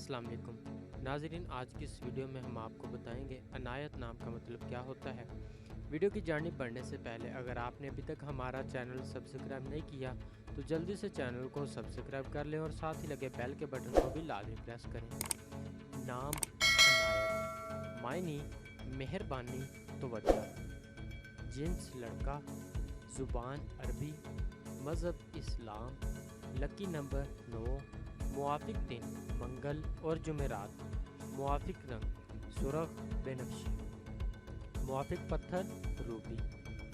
अस्सलाम वालेकुम नाज़रीन, आज की इस वीडियो में हम आपको बताएंगे अनायत नाम का मतलब क्या होता है। वीडियो की जानिब बढ़ने से पहले अगर आपने अभी तक हमारा चैनल सब्सक्राइब नहीं किया तो जल्दी से चैनल को सब्सक्राइब कर लें और साथ ही लगे बेल के बटन को भी लाजमी प्रेस करें। नाम अनायत, मायनी मेहरबानी, तवज्जो, जिन्स लड़का, ज़ुबान अरबी, मज़हब इस्लाम, लकी नंबर 9, मुआफिक दिन मंगल और जुमेरात, मुआफिक रंग सुरख बेनफ्शी, मुआफिक पत्थर रूबी,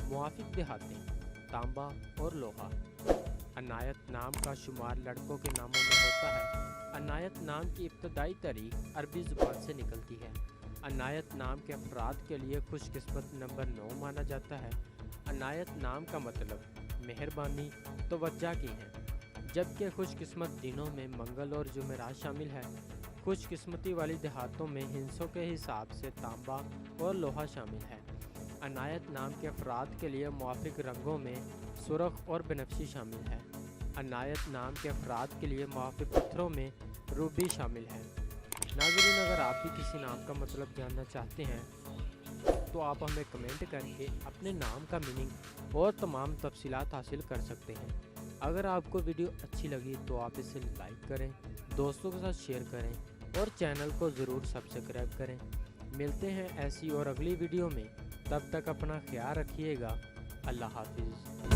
मुआफिक देहातें तांबा और लोहा। अनायत नाम का शुमार लड़कों के नामों में होता है। अनायत नाम की इब्तदाई तारीख अरबी ज़ुबान से निकलती है। अनायत नाम के अफराद के लिए खुशकिस्मत नंबर 9 माना जाता है। अनायत नाम का मतलब मेहरबानी तवज्जो की है, जबकि खुशकिस्मत दिनों में मंगल और जुमेरात शामिल है। खुशकिस्मती वाली देहातों में हिंसों के हिसाब से तांबा और लोहा शामिल है। अनायत नाम के अफराद के लिए मुआफिक रंगों में सुरख और बनफ्शी शामिल है। अनायत नाम के अफराद के लिए मुआफिक पत्थरों में रूबी शामिल है। नाज़रीन, अगर आप भी किसी नाम का मतलब जानना चाहते हैं तो आप हमें कमेंट करके अपने नाम का मीनिंग और तमाम तफसीलात हासिल कर सकते हैं। अगर आपको वीडियो अच्छी लगी तो आप इसे लाइक करें, दोस्तों के साथ शेयर करें और चैनल को ज़रूर सब्सक्राइब करें। मिलते हैं ऐसी और अगली वीडियो में, तब तक अपना ख्याल रखिएगा। अल्लाह हाफिज़।